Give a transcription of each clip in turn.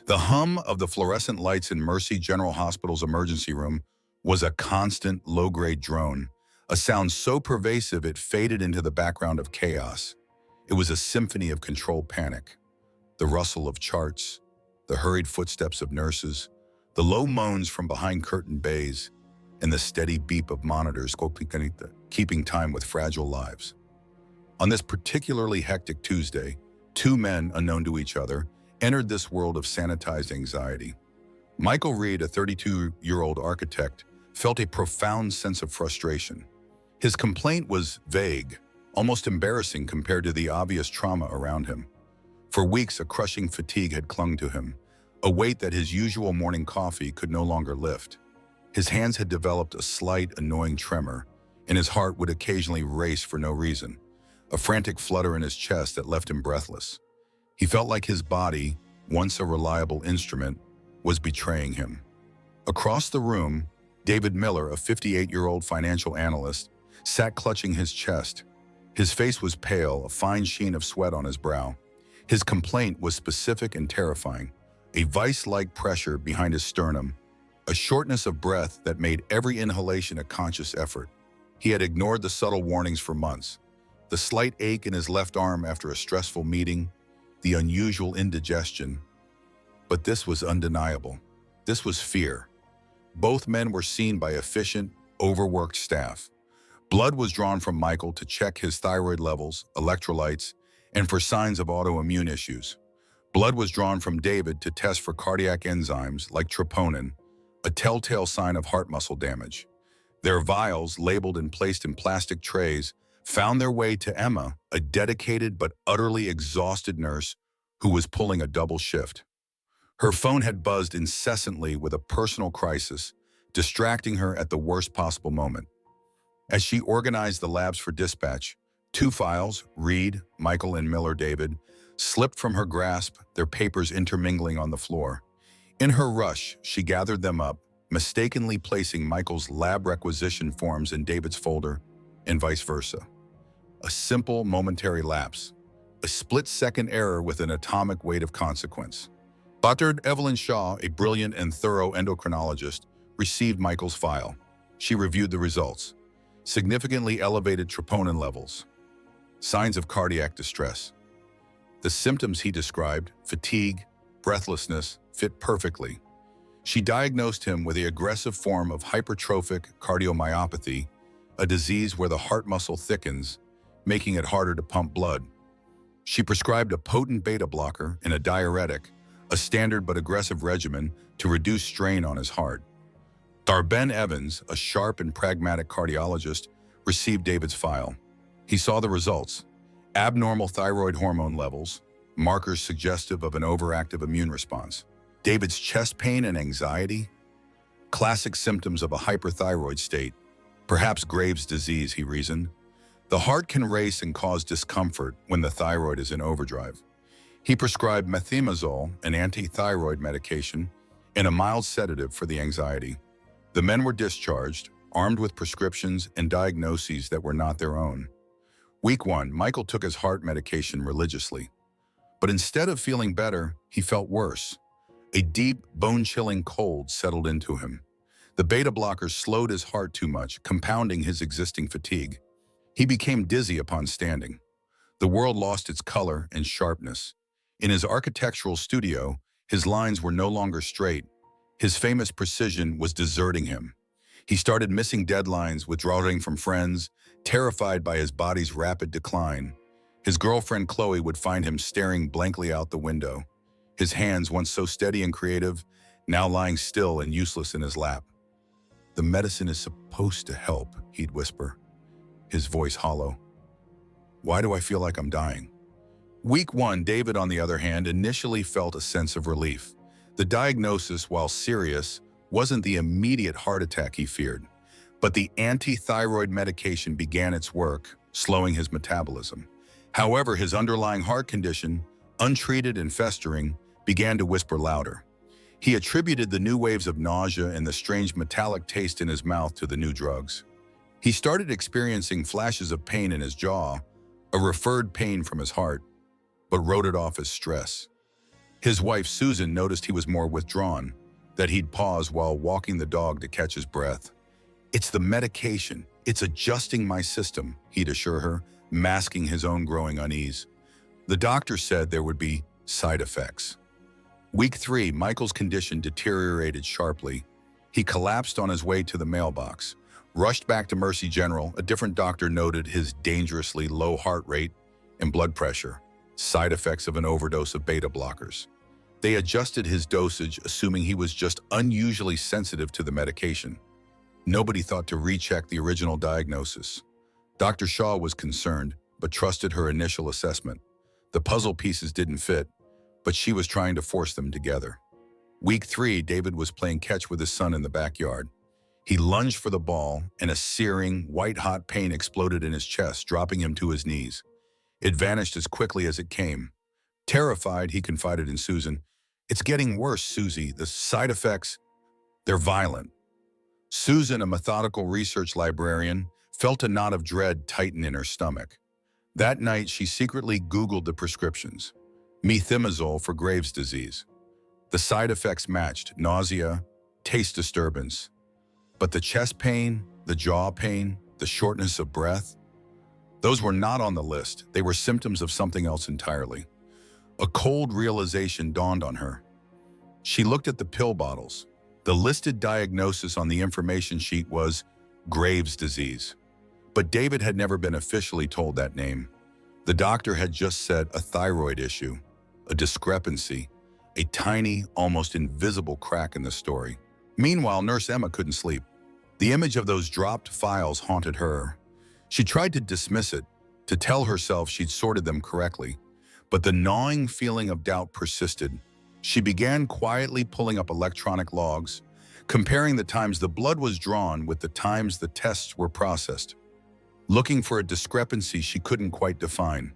The hum of the fluorescent lights in Mercy General Hospital's emergency room was a constant, low-grade drone, a sound so pervasive it faded into the background of chaos. It was a symphony of controlled panic. The rustle of charts, the hurried footsteps of nurses, the low moans from behind curtained bays, and the steady beep of monitors keeping time with fragile lives. On this particularly hectic Tuesday, two men, unknown to each other, entered this world of sanitized anxiety. Michael Reed, a 32-year-old architect, felt a profound sense of frustration. His complaint was vague, almost embarrassing compared to the obvious trauma around him. For weeks, a crushing fatigue had clung to him, a weight that his usual morning coffee could no longer lift. His hands had developed a slight, annoying tremor, and his heart would occasionally race for no reason, a frantic flutter in his chest that left him breathless. He felt like his body, once a reliable instrument, was betraying him. Across the room, David Miller, a 58-year-old financial analyst, sat clutching his chest. His face was pale, a fine sheen of sweat on his brow. His complaint was specific and terrifying, a vice-like pressure behind his sternum, a shortness of breath that made every inhalation a conscious effort. He had ignored the subtle warnings for months. The slight ache in his left arm after a stressful meeting, the unusual indigestion. But this was undeniable. This was fear. Both men were seen by efficient, overworked staff. Blood was drawn from Michael to check his thyroid levels, electrolytes, and for signs of autoimmune issues. Blood was drawn from David to test for cardiac enzymes like troponin, a telltale sign of heart muscle damage. Their vials, labeled and placed in plastic trays, found their way to Emma, a dedicated but utterly exhausted nurse who was pulling a double shift. Her phone had buzzed incessantly with a personal crisis, distracting her at the worst possible moment. As she organized the labs for dispatch, two files, Reed, Michael, and Miller David, slipped from her grasp, their papers intermingling on the floor. In her rush, she gathered them up, mistakenly placing Michael's lab requisition forms in David's folder, and vice versa. A simple, momentary lapse, a split-second error with an atomic weight of consequence. Dr. Evelyn Shaw, a brilliant and thorough endocrinologist, received Michael's file. She reviewed the results. Significantly elevated troponin levels. Signs of cardiac distress. The symptoms he described, fatigue, breathlessness, fit perfectly. She diagnosed him with the aggressive form of hypertrophic cardiomyopathy, a disease where the heart muscle thickens, making it harder to pump blood. She prescribed a potent beta blocker and a diuretic, a standard but aggressive regimen to reduce strain on his heart. Dr. Ben Evans, a sharp and pragmatic cardiologist, received David's file. He saw the results: abnormal thyroid hormone levels, markers suggestive of an overactive immune response. David's chest pain and anxiety, classic symptoms of a hyperthyroid state, perhaps Graves' disease, he reasoned. The heart can race and cause discomfort when the thyroid is in overdrive. He prescribed methimazole, an anti-thyroid medication, and a mild sedative for the anxiety. The men were discharged, armed with prescriptions and diagnoses that were not their own. Week 1, Michael took his heart medication religiously. But instead of feeling better, he felt worse. A deep, bone-chilling cold settled into him. The beta blockers slowed his heart too much, compounding his existing fatigue. He became dizzy upon standing. The world lost its color and sharpness. In his architectural studio, his lines were no longer straight. His famous precision was deserting him. He started missing deadlines, withdrawing from friends, terrified by his body's rapid decline. His girlfriend Chloe would find him staring blankly out the window, his hands, once so steady and creative, now lying still and useless in his lap. "The medicine is supposed to help," he'd whisper, his voice hollow. "Why do I feel like I'm dying?" Week 1, David, on the other hand, initially felt a sense of relief. The diagnosis, while serious, wasn't the immediate heart attack he feared, but the anti-thyroid medication began its work, slowing his metabolism. However, his underlying heart condition, untreated and festering, began to whisper louder. He attributed the new waves of nausea and the strange metallic taste in his mouth to the new drugs. He started experiencing flashes of pain in his jaw, a referred pain from his heart, but wrote it off as stress. His wife, Susan, noticed he was more withdrawn, that he'd pause while walking the dog to catch his breath. "It's the medication. It's adjusting my system," he'd assure her, masking his own growing unease. The doctor said there would be side effects. Week 3, Michael's condition deteriorated sharply. He collapsed on his way to the mailbox. Rushed back to Mercy General, a different doctor noted his dangerously low heart rate and blood pressure, side effects of an overdose of beta blockers. They adjusted his dosage, assuming he was just unusually sensitive to the medication. Nobody thought to recheck the original diagnosis. Dr. Shaw was concerned, but trusted her initial assessment. The puzzle pieces didn't fit, but she was trying to force them together. Week 3, David was playing catch with his son in the backyard. He lunged for the ball, and a searing, white-hot pain exploded in his chest, dropping him to his knees. It vanished as quickly as it came. Terrified, he confided in Susan, "It's getting worse, Susie. The side effects, they're violent." Susan, a methodical research librarian, felt a knot of dread tighten in her stomach. That night, she secretly Googled the prescriptions. Methimazole for Graves' disease. The side effects matched: nausea, taste disturbance. But the chest pain, the jaw pain, the shortness of breath, those were not on the list. They were symptoms of something else entirely. A cold realization dawned on her. She looked at the pill bottles. The listed diagnosis on the information sheet was Graves' disease. But David had never been officially told that name. The doctor had just said a thyroid issue, a discrepancy, a tiny, almost invisible crack in the story. Meanwhile, Nurse Emma couldn't sleep. The image of those dropped files haunted her. She tried to dismiss it, to tell herself she'd sorted them correctly, but the gnawing feeling of doubt persisted. She began quietly pulling up electronic logs, comparing the times the blood was drawn with the times the tests were processed, looking for a discrepancy she couldn't quite define.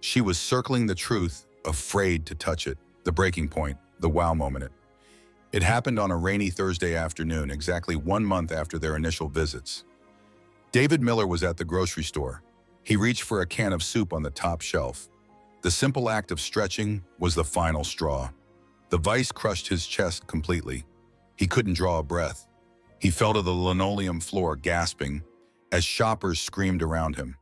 She was circling the truth, afraid to touch it, the breaking point, the wow moment. It happened on a rainy Thursday afternoon, exactly 1 month after their initial visits. David Miller was at the grocery store. He reached for a can of soup on the top shelf. The simple act of stretching was the final straw. The vice crushed his chest completely. He couldn't draw a breath. He fell to the linoleum floor, gasping, as shoppers screamed around him.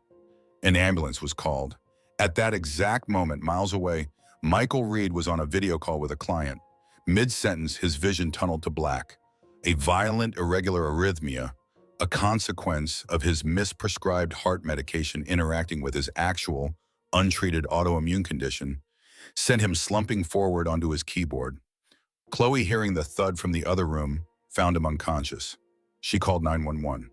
An ambulance was called. At that exact moment, miles away, Michael Reed was on a video call with a client. Mid-sentence, his vision tunneled to black. A violent, irregular arrhythmia, a consequence of his misprescribed heart medication interacting with his actual, untreated autoimmune condition, sent him slumping forward onto his keyboard. Chloe, hearing the thud from the other room, found him unconscious. She called 911.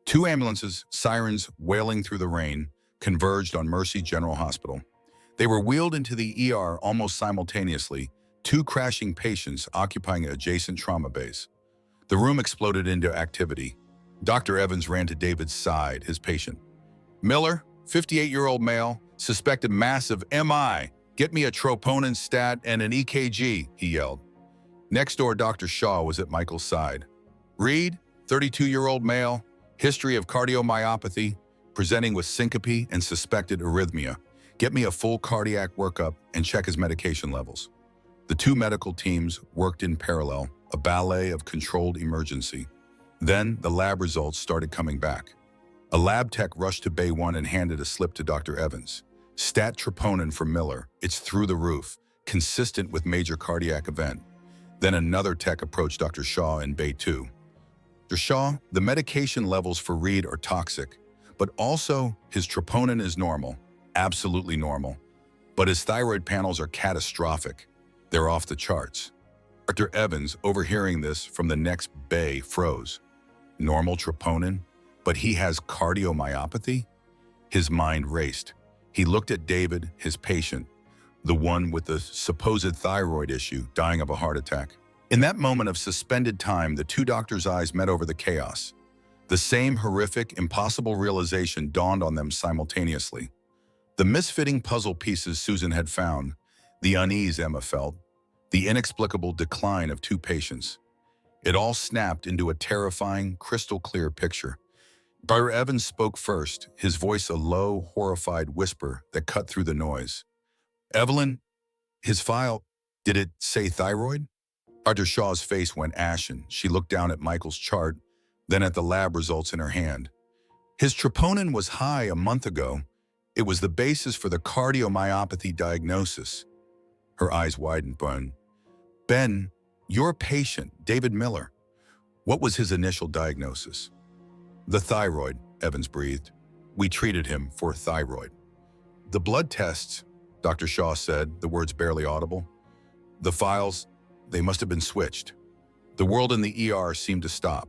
2 ambulances, sirens wailing through the rain, converged on Mercy General Hospital. They were wheeled into the ER almost simultaneously, 2 crashing patients occupying adjacent trauma bays. The room exploded into activity. Dr. Evans ran to David's side, his patient. "Miller, 58-year-old male, suspected massive MI. Get me a troponin stat and an EKG," he yelled. Next door, Dr. Shaw was at Michael's side. "Reed, 32-year-old male, history of cardiomyopathy, presenting with syncope and suspected arrhythmia. Get me a full cardiac workup and check his medication levels." The 2 medical teams worked in parallel, a ballet of controlled emergency. Then the lab results started coming back. A lab tech rushed to Bay 1 and handed a slip to Dr. Evans. "Stat troponin for Miller. It's through the roof, consistent with major cardiac event." Then another tech approached Dr. Shaw in Bay 2. "Dr. Shaw, the medication levels for Reed are toxic, but also his troponin is normal, absolutely normal. But his thyroid panels are catastrophic. They're off the charts." Dr. Evans, overhearing this from the next bay, froze. Normal troponin? But he has cardiomyopathy? His mind raced. He looked at David, his patient, the one with the supposed thyroid issue, dying of a heart attack. In that moment of suspended time, the 2 doctors' eyes met over the chaos. The same horrific, impossible realization dawned on them simultaneously. The misfitting puzzle pieces Susan had found, the unease Emma felt, the inexplicable decline of 2 patients. It all snapped into a terrifying, crystal-clear picture. Dr. Evans spoke first, his voice a low, horrified whisper that cut through the noise. "Evelyn, his file, Did it say thyroid? Dr. Shaw's face went ashen. She looked down at Michael's chart, then at the lab results in her hand. His troponin was high a month ago. It was the basis for the cardiomyopathy diagnosis. Her eyes widened. Ben, your patient, David Miller. What was his initial diagnosis? The thyroid, Evans breathed. We treated him for thyroid. The blood tests, Dr. Shaw said, the words barely audible. The files, they must have been switched. The world in the ER seemed to stop.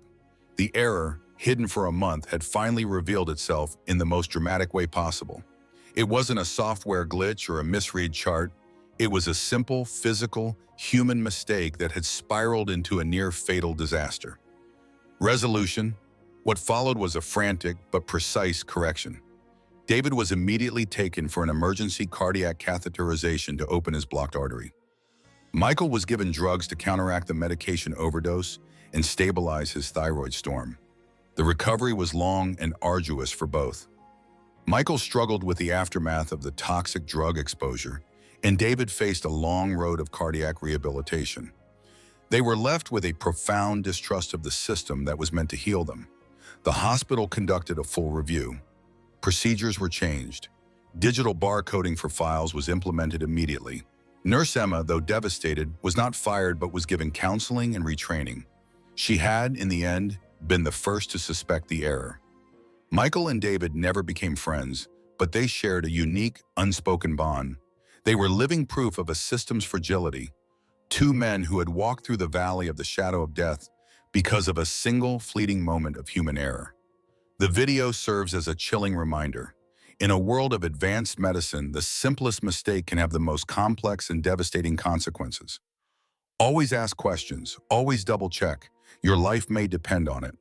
The error, hidden for a month, had finally revealed itself in the most dramatic way possible. It wasn't a software glitch or a misread chart. It was a simple, physical, human mistake that had spiraled into a near-fatal disaster. Resolution. What followed was a frantic but precise correction. David was immediately taken for an emergency cardiac catheterization to open his blocked artery. Michael was given drugs to counteract the medication overdose and stabilize his thyroid storm. The recovery was long and arduous for both. Michael struggled with the aftermath of the toxic drug exposure, and David faced a long road of cardiac rehabilitation. They were left with a profound distrust of the system that was meant to heal them. The hospital conducted a full review. Procedures were changed. Digital barcoding for files was implemented immediately. Nurse Emma, though devastated, was not fired but was given counseling and retraining. She had, in the end, been the first to suspect the error. Michael and David never became friends, but they shared a unique, unspoken bond. They were living proof of a system's fragility. Two men who had walked through the valley of the shadow of death because of a single fleeting moment of human error. The video serves as a chilling reminder. In a world of advanced medicine, the simplest mistake can have the most complex and devastating consequences. Always ask questions, always double-check. Your life may depend on it.